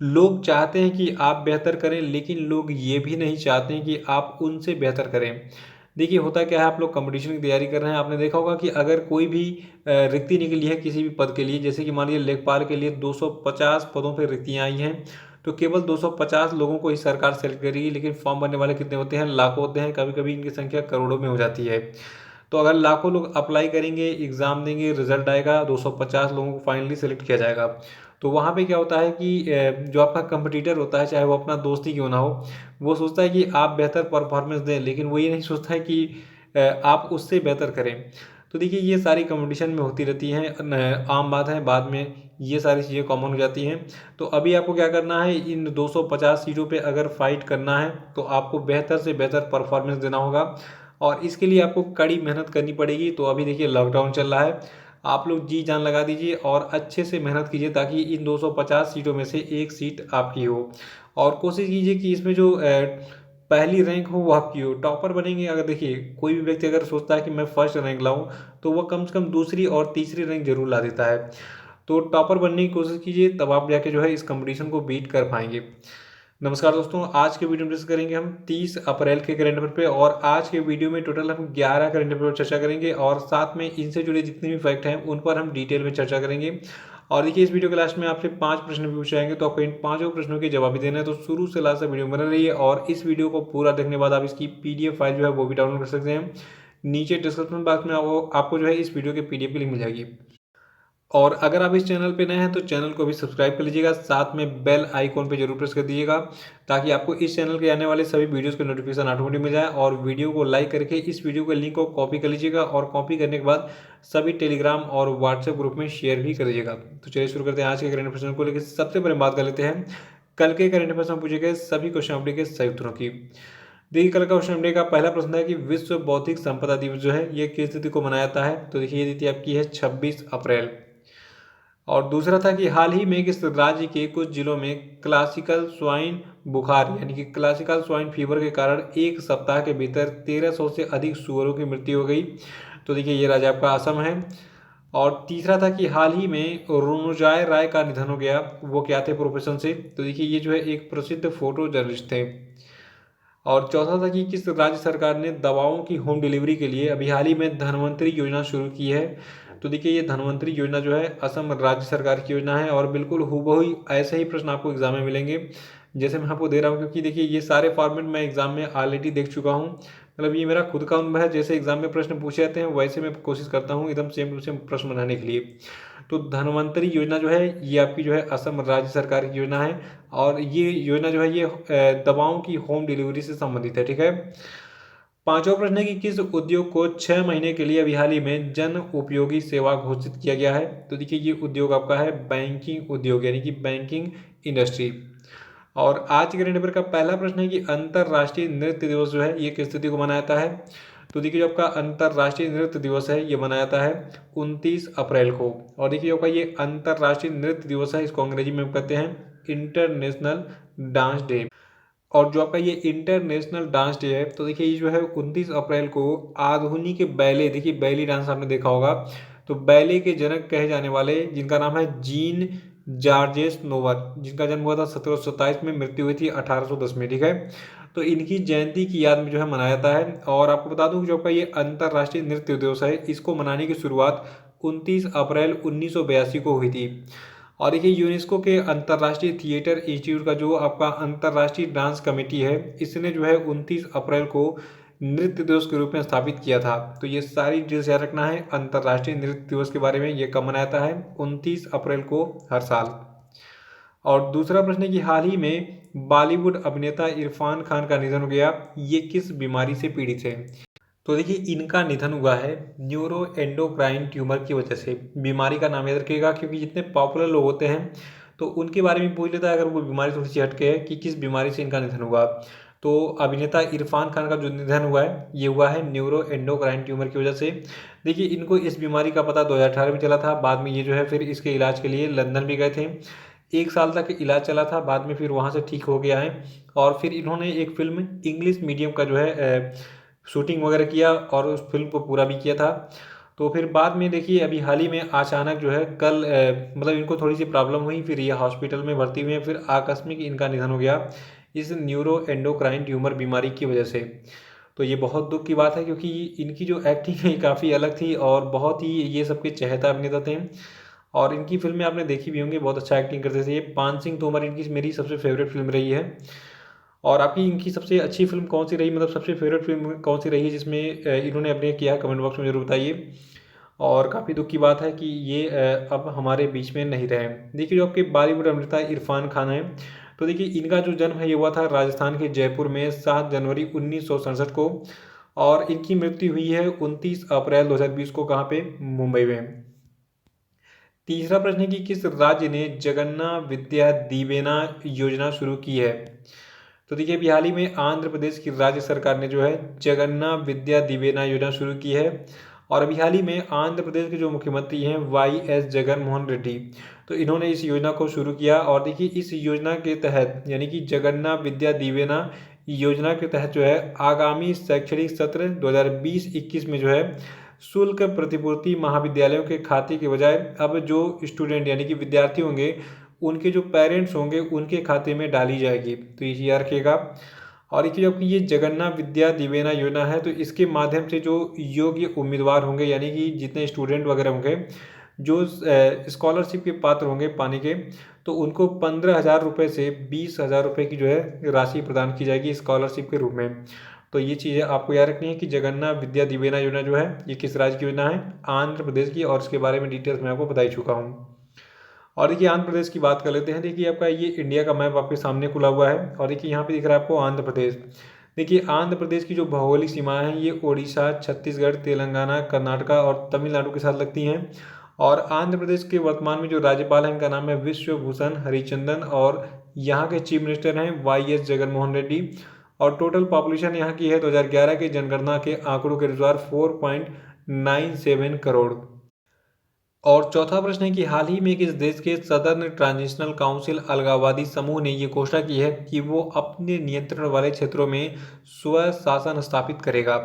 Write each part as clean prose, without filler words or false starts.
लोग चाहते हैं कि आप बेहतर करें, लेकिन लोग ये भी नहीं चाहते हैं कि आप उनसे बेहतर करें। देखिए होता क्या है, आप लोग कंपटीशन की तैयारी कर रहे हैं, आपने देखा होगा कि अगर कोई भी रिक्ति निकली है किसी भी पद के लिए, जैसे कि मान लीजिए लेखपाल के लिए 250 पदों पर रिक्तियाँ आई हैं, तो केवल 250 लोगों को ही सरकार सेलेक्ट करेगी, लेकिन फॉर्म भरने वाले कितने होते हैं? लाखों होते हैं, कभी-कभी इनकी संख्या करोड़ों में हो जाती है। तो अगर लाखों लोग अप्लाई करेंगे, एग्ज़ाम देंगे, रिज़ल्ट आएगा, 250 लोगों को फाइनली सेलेक्ट किया जाएगा। तो वहाँ पे क्या होता है कि जो आपका कॉम्पिटिटर होता है, चाहे वो अपना दोस्त ही क्यों ना हो, वो सोचता है कि आप बेहतर परफ़ॉर्मेंस दें, लेकिन वो ये नहीं सोचता है कि आप उससे बेहतर करें। तो देखिए ये सारी कॉम्पिटिशन में होती रहती हैं, आम बात है, बाद में ये सारी चीज़ें कॉमन हो जाती हैं। तो अभी आपको क्या करना है, इन 250 सीटों पे अगर फाइट करना है, तो आपको बेहतर से बेहतर परफ़ॉर्मेंस देना होगा और इसके लिए आपको कड़ी मेहनत करनी पड़ेगी। तो अभी देखिए लॉकडाउन चल रहा है, आप लोग जी जान लगा दीजिए और अच्छे से मेहनत कीजिए ताकि इन 250 सीटों में से एक सीट आपकी हो। और कोशिश कीजिए कि इसमें जो पहली रैंक हो वो आपकी हो, टॉपर बनेंगे। अगर देखिए कोई भी व्यक्ति अगर सोचता है कि मैं फर्स्ट रैंक लाऊं, तो वह कम से कम दूसरी और तीसरी रैंक जरूर ला देता है। तो टॉपर बनने की कोशिश कीजिए, तब आप जाके जो है इस कंपटीशन को बीट कर पाएंगे। नमस्कार दोस्तों, आज के वीडियो में डिस्कस करेंगे हम 30 अप्रैल के करंट अफेयर पे और आज के वीडियो में टोटल हम 11 करंट अफेयर पर चर्चा करेंगे और साथ में इनसे जुड़े जितने भी फैक्ट हैं उन पर हम डिटेल में चर्चा करेंगे। और देखिए इस वीडियो के लास्ट में आपसे 5 प्रश्न भी पूछे जाएंगे, तो आपको इन पांचों प्रश्नों के जवाब भी देना है। तो शुरू से लास्ट तक वीडियो में बने रहिए और इस वीडियो को पूरा देखने के बाद आप इसकी पीडीएफ फाइल जो है वो भी डाउनलोड कर सकते हैं। नीचे डिस्क्रिप्शन बॉक्स में आपको जो है इस वीडियो के पीडीएफ की लिंक मिल जाएगी। और अगर आप इस चैनल पे नए हैं तो चैनल को भी सब्सक्राइब कर लीजिएगा, साथ में बेल आइकॉन पे जरूर प्रेस कर दीजिएगा ताकि आपको इस चैनल के आने वाले सभी वीडियोस के नोटिफिकेशन ऑटोमेटिक मिल जाए। और वीडियो को लाइक करके इस वीडियो के लिंक को कॉपी कर लीजिएगा और कॉपी करने के बाद सभी टेलीग्राम और व्हाट्सएप ग्रुप में शेयर भी कर दीजिएगा। तो चलिए शुरू करते हैं आज के करंट अफेयर्स को लेकर। सबसे पहले बात कर लेते हैं कल के करंट अफेयर्स में पूछे गए सभी क्वेश्चन अपडेट के सही उत्तरों की। देखिए कल का क्वेश्चन अपडेट का पहला प्रश्न है कि विश्व बौद्धिक संपदा दिवस जो है ये किस तिथि को मनाया जाता है? तो देखिए ये तिथि आपकी है 26 अप्रैल। और दूसरा था कि हाल ही में किस राज्य के कुछ जिलों में क्लासिकल स्वाइन बुखार यानी कि क्लासिकल स्वाइन फीवर के कारण एक सप्ताह के भीतर 1300 से अधिक सुअरों की मृत्यु हो गई? तो देखिए ये राज्य आपका असम है। और तीसरा था कि हाल ही में रोनोजाय राय का निधन हो गया, वो क्या थे प्रोफेशन से? तो देखिए ये जो है एक प्रसिद्ध फोटो जर्नलिस्ट थे। और चौथा था कि किस राज्य सरकार ने दवाओं की होम डिलीवरी के लिए अभी हाल ही में धन्वंतरी योजना शुरू की है? तो देखिए ये धन्वंतरी योजना जो है असम राज्य सरकार की योजना है और बिल्कुल हूबहू ऐसे ही प्रश्न आपको एग्जाम में मिलेंगे जैसे मैं आपको दे रहा हूँ, क्योंकि देखिए ये सारे फॉर्मेट मैं एग्जाम में ऑलरेडी देख चुका हूँ। मतलब ये मेरा खुद का अनुभव है, जैसे एग्जाम में प्रश्न पूछे जाते हैं वैसे मैं कोशिश करता हूँ एकदम सेम टू सेम प्रश्न बनाने के लिए। तो धन्वंतरी योजना जो है ये आपकी जो है असम राज्य सरकार की योजना है और ये योजना जो है ये दवाओं की होम डिलीवरी से संबंधित है। ठीक है। पांचवा प्रश्न है कि किस उद्योग को 6 महीने के लिए अभी हाल ही में जन उपयोगी सेवा घोषित किया गया है? तो देखिए ये उद्योग आपका है बैंकिंग उद्योग यानी कि बैंकिंग इंडस्ट्री। और आज के करंट अफेयर का पहला प्रश्न है कि अंतर्राष्ट्रीय नृत्य दिवस जो है ये किस तिथि को मनाया जाता है? तो देखिए जो आपका अंतर्राष्ट्रीय नृत्य दिवस है ये मनाया जाता है 29 अप्रैल को। और देखिए जो आपका ये अंतर्राष्ट्रीय नृत्य दिवस है इसको अंग्रेजी में हम कहते हैं इंटरनेशनल डांस डे। और जो आपका ये इंटरनेशनल डांस डे है, तो देखिए ये जो है 29 अप्रैल को आधुनिक बैले, देखिए बैली डांस आपने देखा होगा, तो बैले के जनक कहे जाने वाले जिनका नाम है जीन जार्जेस नोवर, जिनका जन्म हुआ था 1727 में, मृत्यु हुई थी 1810 में। ठीक है। तो इनकी जयंती की याद में जो है मनाया जाता है। और आपको बता दूं कि जो आपका ये अंतर्राष्ट्रीय नृत्य दिवस है इसको मनाने की शुरुआत 29 अप्रैल 1982 को हुई थी। और देखिए यूनेस्को के अंतर्राष्ट्रीय थिएटर इंस्टीट्यूट का जो आपका अंतर्राष्ट्रीय डांस कमेटी है इसने जो है 29 अप्रैल को नृत्य दिवस के रूप में स्थापित किया था। तो ये सारी डिटेल्स याद रखना है अंतर्राष्ट्रीय नृत्य दिवस के बारे में। ये कब मनाया जाता है? 29 अप्रैल को हर साल। और दूसरा प्रश्न है कि हाल ही में बॉलीवुड अभिनेता इरफान खान का निधन हो गया, ये किस बीमारी से पीड़ित है? तो देखिए इनका निधन हुआ है न्यूरो एंडोक्राइन ट्यूमर की वजह से। बीमारी का नाम याद रखिएगा क्योंकि जितने पॉपुलर लोग होते हैं तो उनके बारे में पूछ लेता है अगर वो बीमारी थोड़ी सी हटके है कि किस बीमारी से इनका निधन हुआ। तो अभिनेता इरफान खान का जो निधन हुआ है ये हुआ है न्यूरो एंडोक्राइन ट्यूमर की वजह से। देखिए इनको इस बीमारी का पता 2018 में चला था, बाद में ये जो है फिर इसके इलाज के लिए लंदन भी गए थे। 1 साल तक इलाज चला था, बाद में फिर वहाँ से ठीक हो गया है। और फिर इन्होंने एक फिल्म इंग्लिश मीडियम का जो है शूटिंग वगैरह किया और उस फिल्म को पूरा भी किया था। तो फिर बाद में देखिए अभी हाल ही में अचानक जो है कल मतलब इनको थोड़ी सी प्रॉब्लम हुई, फिर ये हॉस्पिटल में भर्ती हुए हैं, फिर आकस्मिक इनका निधन हो गया इस न्यूरो एंडोक्राइन ट्यूमर बीमारी की वजह से। तो ये बहुत दुख की बात है, क्योंकि इनकी जो एक्टिंग है काफ़ी अलग थी और बहुत ही ये सबके चहेता अभिनेता थे। और इनकी फिल्में आपने देखी भी होंगी, बहुत अच्छा एक्टिंग करते थे। ये पान सिंह तोमर इनकी मेरी सबसे फेवरेट फिल्म रही है। और आपकी इनकी सबसे अच्छी फिल्म कौन सी रही, मतलब सबसे फेवरेट फिल्म कौन सी रही है जिसमें इन्होंने अभिनय किया, कमेंट बॉक्स में जरूर बताइए। और काफ़ी दुख की बात है कि ये अब हमारे बीच में नहीं रहे। देखिए जो आपके बॉलीवुड अभिनेता इरफान खान है, तो देखिए इनका जो जन्म है ये हुआ था राजस्थान के जयपुर में 7 जनवरी 1967 को। और इनकी मृत्यु हुई है 29 अप्रैल 2020 को, कहाँ पे, मुंबई में। तीसरा प्रश्न है कि किस राज्य ने जगन्ना विद्या दीवेना योजना शुरू की है। तो देखिए अभी हाल ही में आंध्र प्रदेश की राज्य सरकार ने जो है जगन्ना विद्या दिवेना योजना शुरू की है। और अभी हाल ही में आंध्र प्रदेश के जो मुख्यमंत्री हैं YS जगन मोहन रेड्डी, तो इन्होंने इस योजना को शुरू किया। और देखिए इस योजना के तहत यानी कि जगन्ना विद्या दिवेना योजना के तहत जो है आगामी शैक्षणिक सत्र 2020-21 में जो है शुल्क प्रतिपूर्ति महाविद्यालयों के खाते के बजाय अब जो स्टूडेंट यानी कि विद्यार्थी होंगे उनके जो पेरेंट्स होंगे उनके खाते में डाली जाएगी। तो ये याद रखिएगा। और एक जबकि ये जगन्ना विद्या दिवेना योजना है, तो इसके माध्यम से जो योग्य उम्मीदवार होंगे यानी कि जितने स्टूडेंट वगैरह होंगे जो स्कॉलरशिप के पात्र होंगे पाने के, तो उनको 15,000 रुपये से 20,000 रुपये की जो है राशि प्रदान की जाएगी स्कॉलरशिप के रूप में। तो ये चीज़ें आपको याद रखनी है कि जगन्ना विद्या दिवेना योजना जो है ये किस राज्य की योजना है, आंध्र प्रदेश की। और इसके बारे में डिटेल्स मैं आपको बता ही चुका हूँ। और देखिए आंध्र प्रदेश की बात कर लेते हैं। देखिए आपका ये इंडिया का मैप आपके सामने खुला हुआ है और देखिए यहाँ पे दिख रहा है आपको आंध्र प्रदेश। देखिए आंध्र प्रदेश की जो भौगोलिक सीमाएं हैं ये उड़ीसा, छत्तीसगढ़, तेलंगाना, कर्नाटका और तमिलनाडु के साथ लगती हैं। और आंध्र प्रदेश के वर्तमान में जो राज्यपाल हैं इनका नाम है विश्वभूषण हरिचंदन और यहाँ के चीफ मिनिस्टर हैं YS जगनमोहन रेड्डी। और टोटल पॉपुलेशन यहाँ की है 2011 के जनगणना के आंकड़ों के अनुसार 4.97 करोड़। और चौथा प्रश्न है कि हाल ही में किस देश के सदर्न ट्रांजिशनल काउंसिल अलगाववादी समूह ने ये घोषणा की है कि वो अपने नियंत्रण वाले क्षेत्रों में स्व शासन स्थापित करेगा।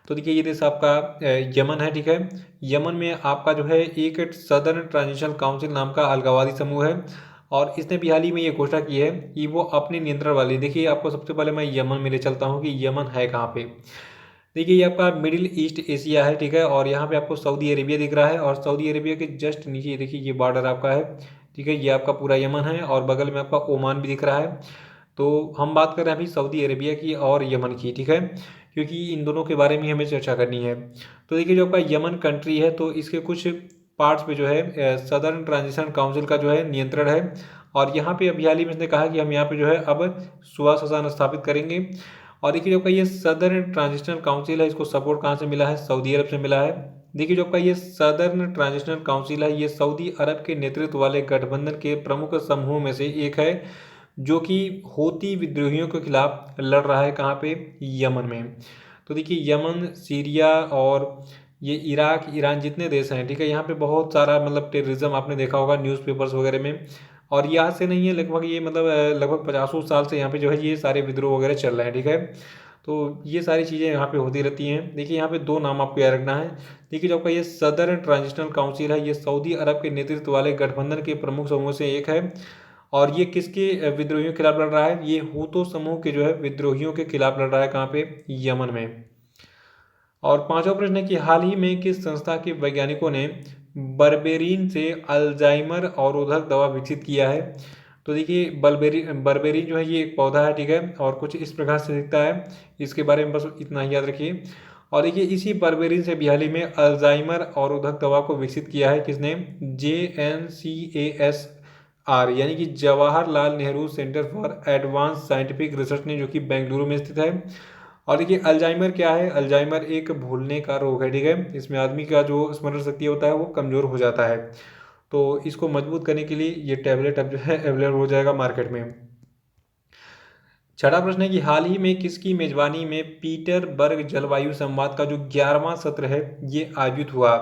तो देखिए ये देश आपका यमन है, ठीक है। यमन में आपका जो है एक सदर्न ट्रांजिशनल काउंसिल नाम का अलगाववादी समूह है और इसने भी हाल ही में ये घोषणा की है कि वो अपने नियंत्रण वाले, देखिए आपको सबसे पहले मैं यमन में ले चलता हूँ कि यमन है कहाँ पे। देखिए ये आपका मिडिल ईस्ट एशिया है, ठीक है। और यहाँ पे आपको सऊदी अरेबिया दिख रहा है और सऊदी अरेबिया के जस्ट नीचे देखिए ये बॉर्डर आपका है, ठीक है। ये आपका पूरा यमन है और बगल में आपका ओमान भी दिख रहा है। तो हम बात कर रहे हैं अभी सऊदी अरेबिया की और यमन की, ठीक है, क्योंकि इन दोनों के बारे में हमें चर्चा करनी है। तो देखिए जो आपका यमन कंट्री है तो इसके कुछ पार्ट्स पे जो है सदर्न ट्रांजिशन काउंसिल का जो है नियंत्रण है। और यहाँ पे अभी हाल ही में इसने कहा कि हम यहाँ पे जो है अब स्वशासन स्थापित करेंगे। और देखिए जो आपका ये सदर्न ट्रांजिशनल काउंसिल है इसको सपोर्ट कहाँ से मिला है, सऊदी अरब से मिला है। देखिए जो आपका ये सदर्न ट्रांजिशनल काउंसिल है ये सऊदी अरब के नेतृत्व वाले गठबंधन के प्रमुख समूहों में से एक है जो कि हूती विद्रोहियों के खिलाफ लड़ रहा है, कहाँ पे, यमन में। तो देखिए यमन, सीरिया और ये इराक, ईरान जितने देश हैं, ठीक है, यहाँ पे बहुत सारा मतलब टेररिज्म आपने देखा होगा न्यूज़पेपर्स वगैरह में। और ये आज से नहीं है, लगभग ये मतलब लगभग 50 साल से यहाँ पे जो है ये सारे विद्रोह वगैरह चल रहे हैं, ठीक है। तो ये सारी चीज़ें यहाँ पे होती रहती हैं। देखिए यहाँ पे दो नाम आपको याद रखना है। देखिए जो आपका ये सदर्न ट्रांजिशनल काउंसिल है ये सऊदी अरब के नेतृत्व वाले गठबंधन के प्रमुख समूह से एक है। और ये किसके विद्रोहियों के खिलाफ लड़ रहा है, ये हूतो समूह के जो है विद्रोहियों के खिलाफ लड़ रहा है, कहाँ पे, यमन में। और पांचवा प्रश्न है कि हाल ही में किस संस्था के वैज्ञानिकों ने बर्बेरिन से अल्जाइमर अवरोधक दवा विकसित किया है। तो देखिए बर्बेरिन जो है ये एक पौधा है, ठीक है, और कुछ इस प्रकार से दिखता है। इसके बारे में बस इतना ही याद रखिए। और देखिए इसी बर्बेरिन से भी हाल ही में अल्जाइमर अवरोधक दवा को विकसित किया है, किसने, JNCASR यानी कि Jawaharlal Nehru centre for advance scientific research ने, जो कि बेंगलुरु में स्थित है। और देखिए अल्जाइमर क्या है, अल्जाइमर एक भूलने का रोग है, ठीक है। इसमें आदमी का जो स्मरण शक्ति होता है वो कमज़ोर हो जाता है। तो इसको मजबूत करने के लिए ये टैबलेट अब जो है अवेलेबल हो जाएगा मार्केट में। छठा प्रश्न है कि हाल ही में किसकी मेजबानी में पीटरबर्ग जलवायु संवाद का जो 11वां सत्र है ये आयोजित हुआ।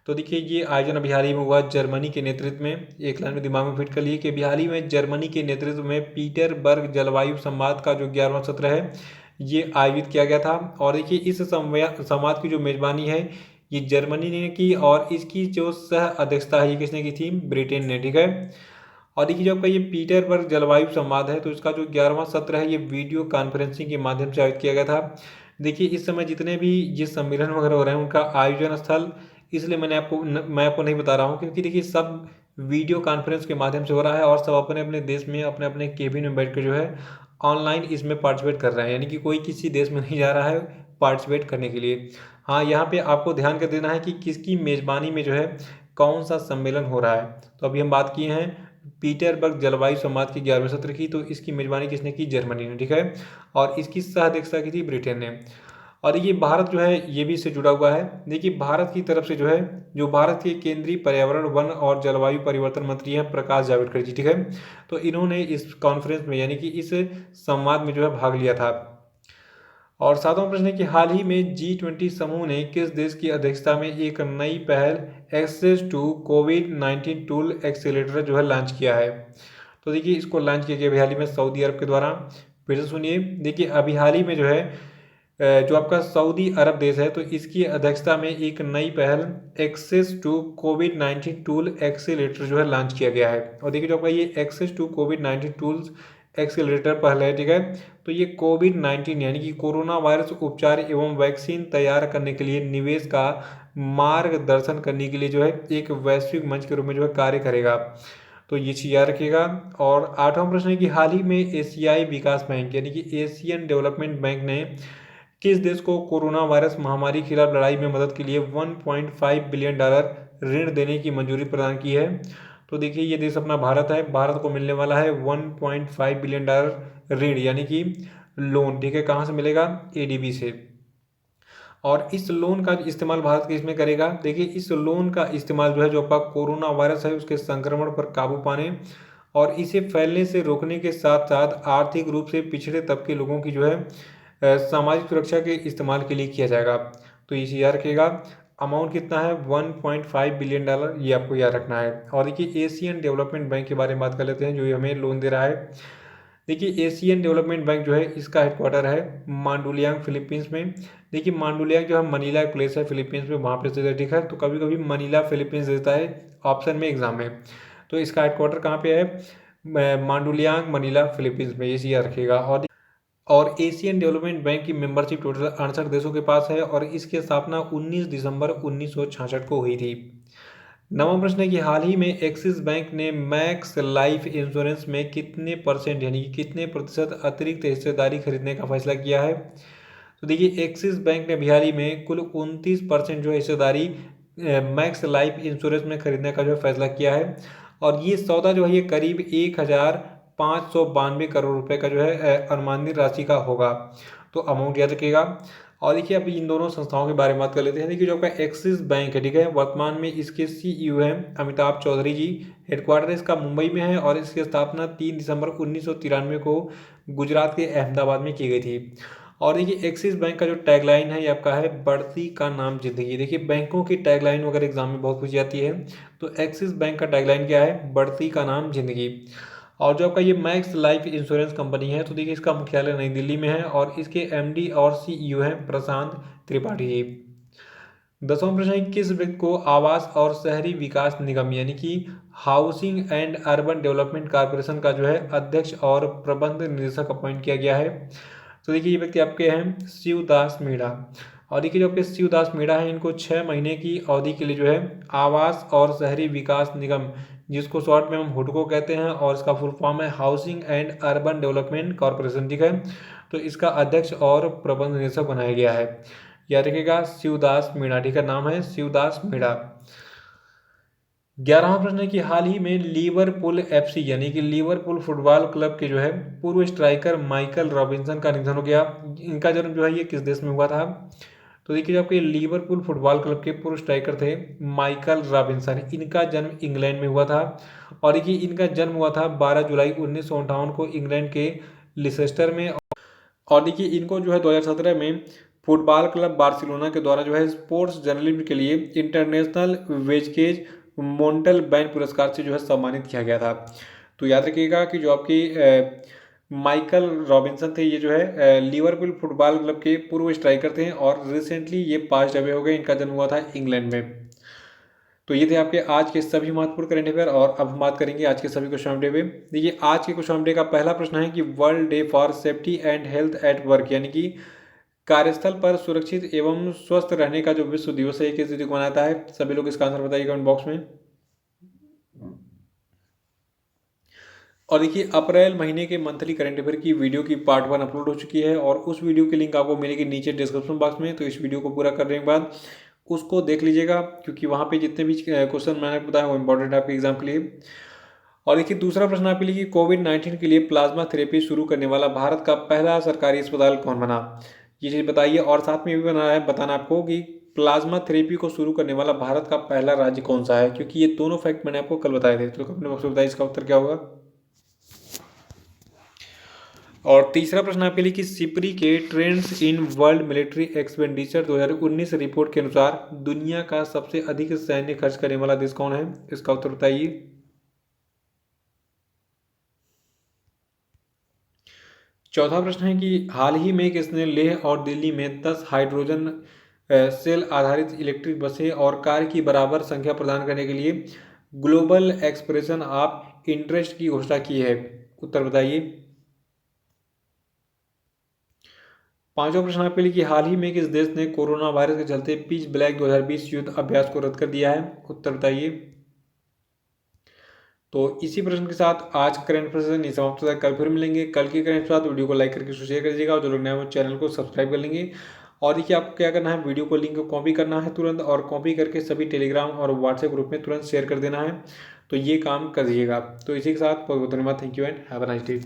तो देखिए ये आयोजन अभी हाल ही में हुआ जर्मनी के नेतृत्व में। एक लाइन में दिमाग में फिट कर लिए कि अभी हाल ही में जर्मनी के नेतृत्व में पीटरबर्ग जलवायु संवाद का जो 11वां सत्र है ये आयोजित किया गया था। और देखिए इस संवाद की जो मेजबानी है ये जर्मनी ने की और इसकी जो सह अध्यक्षता है ये किसने की थी, ब्रिटेन ने। ठीक है। और देखिए जो आपका ये पीटरबर्ग जलवायु संवाद है, तो इसका जो 11वां सत्र है ये वीडियो कॉन्फ्रेंसिंग के माध्यम से आयोजित किया गया था। देखिए इस समय जितने भी ये सम्मेलन वगैरह हो रहे हैं उनका आयोजन स्थल इसलिए मैं आपको नहीं बता रहा हूँ, क्योंकि देखिए सब वीडियो कॉन्फ्रेंस के माध्यम से हो रहा है और सब अपने अपने देश में अपने अपने केबिन में बैठ कर जो है ऑनलाइन इसमें पार्टिसिपेट कर रहे हैं, यानी कि कोई किसी देश में नहीं जा रहा है पार्टिसिपेट करने के लिए। हाँ, यहाँ पे आपको ध्यान कर देना है कि किसकी मेज़बानी में जो है कौन सा सम्मेलन हो रहा है। तो अभी हम बात किए हैं पीटरबर्ग जलवायु संवाद के 11वें सत्र की, तो इसकी मेजबानी किसने की, जर्मनी ने। ठीक है। और इसकी सह अध्यक्षता की थी ब्रिटेन ने। और ये भारत जो है ये भी इससे जुड़ा हुआ है। देखिए भारत की तरफ से जो है, जो भारत के केंद्रीय पर्यावरण वन और जलवायु परिवर्तन मंत्री हैं प्रकाश जावड़ेकर जी। ठीक है। तो इन्होंने इस कॉन्फ्रेंस में यानी कि इस संवाद में जो है भाग लिया था। और सातवां प्रश्न है कि हाल ही में G20 समूह ने किस देश की अध्यक्षता में एक नई पहल एक्सेस टू कोविड-19 टूल एक्सेलेरेटर जो है लॉन्च किया है। तो देखिए इसको लॉन्च किया गया अभी हाल ही में सऊदी अरब के द्वारा। फिर से सुनिए, देखिए अभी हाल ही में जो है जो आपका सऊदी अरब देश है तो इसकी अध्यक्षता में एक नई पहल एक्सेस टू कोविड-19 टूल एक्सेलेरेटर जो है लॉन्च किया गया है। और देखिए जो आपका ये एक्सेस टू कोविड-19 टूल्स एक्सेलरेटर पहल है। ठीक है। तो ये कोविड-19 यानी कि कोरोना वायरस उपचार एवं वैक्सीन तैयार करने के लिए निवेश का मार्गदर्शन करने के लिए जो है एक वैश्विक मंच के रूप में जो है कार्य करेगा। तो ये चीज़ याद रखिएगा। और आठवां प्रश्न है कि हाल ही में एशियाई विकास बैंक यानी कि एशियन डेवलपमेंट बैंक ने किस देश को कोरोना वायरस महामारी के खिलाफ लड़ाई में मदद के लिए $1.5 बिलियन ऋण देने की मंजूरी प्रदान की है। तो देखिए ये देश अपना भारत है। भारत को मिलने वाला है $1.5 बिलियन ऋण यानी कि लोन। ठीक है। कहाँ से मिलेगा, एडीबी से। और इस लोन का इस्तेमाल भारत किस में करेगा, देखिए इस लोन का इस्तेमाल जो है जो आपका कोरोना वायरस है उसके संक्रमण पर काबू पाने और इसे फैलने से रोकने के साथ साथ आर्थिक रूप से पिछड़े तबके लोगों की जो है सामाजिक सुरक्षा के इस्तेमाल के लिए किया जाएगा। तो इसे याद रखिएगा। अमाउंट कितना है, $1.5 बिलियन, ये आपको याद रखना है। और देखिए एशियन डेवलपमेंट बैंक के बारे में बात कर लेते हैं जो ये हमें लोन दे रहा है। देखिए एशियन डेवलपमेंट बैंक जो है इसका हेडक्वार्टर है मांडुलियांग फिलीपींस में। देखिए मांडुलियांग जो है मनीला एक प्लेस है फिलीपींस में, वहाँ पे स्थित है। ठीक है। तो कभी कभी मनीला फिलीपींस देता है ऑप्शन में एग्जाम में, तो इसका हेडक्वार्टर कहाँ पे है, मांडुलियांग मनीला फिलीपींस में, ये याद रखिएगा। और एशियन डेवलपमेंट बैंक की मेंबरशिप टोटल 68 देशों के पास है और इसकी स्थापना 19 दिसंबर 1966 को हुई थी। नवा प्रश्न है कि हाल ही में एक्सिस बैंक ने मैक्स लाइफ इंश्योरेंस में कितने परसेंट यानी कि कितने प्रतिशत अतिरिक्त हिस्सेदारी खरीदने का फैसला किया है। तो देखिए एक्सिस बैंक ने हाल ही में कुल 29% जो है हिस्सेदारी मैक्स लाइफ इंश्योरेंस में खरीदने का जो है फैसला किया है। और ये सौदा जो है ये करीब 1,592 करोड़ रुपए का जो है अनुमानित राशि का होगा। तो अमाउंट याद रखिएगा। और देखिए अभी इन दोनों संस्थाओं के बारे में बात कर लेते हैं। देखिए जो आपका एक्सिस बैंक है, ठीक है, वर्तमान में इसके सीईओ हैं अमिताभ चौधरी जी। हेडक्वार्टर इसका मुंबई में है और इसकी स्थापना 3 दिसंबर 1993 को गुजरात के अहमदाबाद में की गई थी। और देखिए एक्सिस बैंक का जो टैगलाइन है ये आपका है बढ़ती का नाम जिंदगी। देखिए बैंकों की टैगलाइन वगैरह एग्जाम में बहुत पूछी जाती है। तो एक्सिस बैंक का टैगलाइन क्या है, बढ़ती का नाम जिंदगी। और जो आपका ये मैक्स लाइफ इंश्योरेंस कंपनी है तो देखिए इसका मुख्यालय नई दिल्ली में है और इसके एमडी और सीईओ हैं प्रशांत त्रिपाठी जी। 10वां प्रश्न है किस व्यक्ति को आवास और शहरी विकास निगम यानी कि housing and urban development corporation का जो है अध्यक्ष और प्रबंध निदेशक अपॉइंट किया गया है। तो देखिए ये व्यक्ति आपके हैं शिवदास मीणा। और देखिए जो आपके शिवदास मीणा है इनको 6 महीने की अवधि के लिए जो है आवास और शहरी विकास निगम, जिसको शॉर्ट में हम हुडको कहते हैं और इसका फुल फॉर्म है housing and urban development corporation, ठीक है, तो इसका अध्यक्ष और प्रबंध निदेशक बनाया गया है। याद रखिएगा शिवदास मीणा, ठीक है, नाम है शिवदास मीणा। 11वां प्रश्न है कि हाल ही में लिवरपूल एफसी यानी कि लिवरपूल फुटबॉल क्लब के जो है पूर्व स्ट्राइकर माइकल रॉबिन्सन का निधन हो गया। इनका जन्म जो है ये किस देश में हुआ था। तो देखिए आपके लिवरपूल फुटबॉल क्लब के पूर्व स्ट्राइकर थे माइकल रॉबिन्सन, इनका जन्म इंग्लैंड में हुआ था। और देखिए इनका जन्म हुआ था 12 जुलाई 1958 को इंग्लैंड के लिसेस्टर में। और देखिए इनको जो है 2017 में फुटबॉल क्लब बार्सिलोना के द्वारा जो है स्पोर्ट्स जर्नलिज्म के लिए इंटरनेशनल वेजकेज मोंटल बैन पुरस्कार से जो है सम्मानित किया गया था। तो याद रखिएगा कि जो आपकी माइकल रॉबिन्सन थे, ये जो है लिवरपूल फुटबॉल क्लब के पूर्व स्ट्राइकर थे और रिसेंटली ये पास अवे हो गए। इनका जन्म हुआ था इंग्लैंड में। तो ये थे आपके आज के सभी महत्वपूर्ण करंट अफेयर और अब हम बात करेंगे आज के सभी क्वेश्चन डे पे। देखिए आज के क्वेश्चन डे का पहला प्रश्न है कि world day for safety and health at work, यानी कि कार्यस्थल पर सुरक्षित एवं स्वस्थ रहने का जो विश्व दिवस है ये किस तिथि को मनाता है? सभी लोग इसका आंसर बताइए कमेंट बॉक्स में। और देखिए अप्रैल महीने के मंथली करंट अफेयर की वीडियो की पार्ट 1 अपलोड हो चुकी है और उस वीडियो की लिंक आपको मिलेगी नीचे डिस्क्रिप्शन बॉक्स में। तो इस वीडियो को पूरा करने के बाद उसको देख लीजिएगा, क्योंकि वहाँ पे जितने भी क्वेश्चन मैंने बताया वो इंपॉर्टेंट है आपके एग्जाम के लिए। और देखिए दूसरा प्रश्न आपके लिए कि कोविड-19 के लिए प्लाज्मा थेरेपी शुरू करने वाला भारत का पहला सरकारी अस्पताल कौन बना? ये चीज़ बताइए। और साथ में ये भी बताना आपको कि प्लाज्मा थेरेपी को शुरू करने वाला भारत का पहला राज्य कौन सा है, क्योंकि ये दोनों फैक्ट मैंने आपको कल बताए थे। तो कमेंट बॉक्स में बताइए इसका उत्तर क्या होगा। और तीसरा प्रश्न आपके लिए कि सिपरी के trends in world military expenditure 2019 report के अनुसार दुनिया का सबसे अधिक सैन्य खर्च करने वाला देश कौन है? इसका उत्तर बताइए। चौथा प्रश्न है कि हाल ही में किसने लेह और दिल्ली में 10 हाइड्रोजन सेल आधारित इलेक्ट्रिक बसें और कार की बराबर संख्या प्रदान करने के लिए ग्लोबल एक्सप्रेशन ऑफ इंटरेस्ट की घोषणा की है? उत्तर बताइए। पांचवा प्रश्न आपके लिए कि हाल ही में किस देश ने कोरोना वायरस के चलते पीच ब्लैक 2020 युद्ध अभ्यास को रद्द कर दिया है? उत्तर बताइए। तो इसी प्रश्न के साथ आज करंट अफेयर नहीं समाप्त होता है। कल फिर मिलेंगे। कल के करंट के साथ वीडियो को लाइक करके शेयर कर दीजिएगा और जो लोग नए हैं वो चैनल को सब्सक्राइब कर लेंगे। और देखिए आपको क्या करना है, वीडियो को लिंक को कॉपी करना है तुरंत और कॉपी करके सभी टेलीग्राम और व्हाट्सएप ग्रुप में तुरंत शेयर कर देना है। तो ये काम कर दीजिएगा। तो इसी के साथ बहुत बहुत धन्यवाद। Thank you and have a nice day.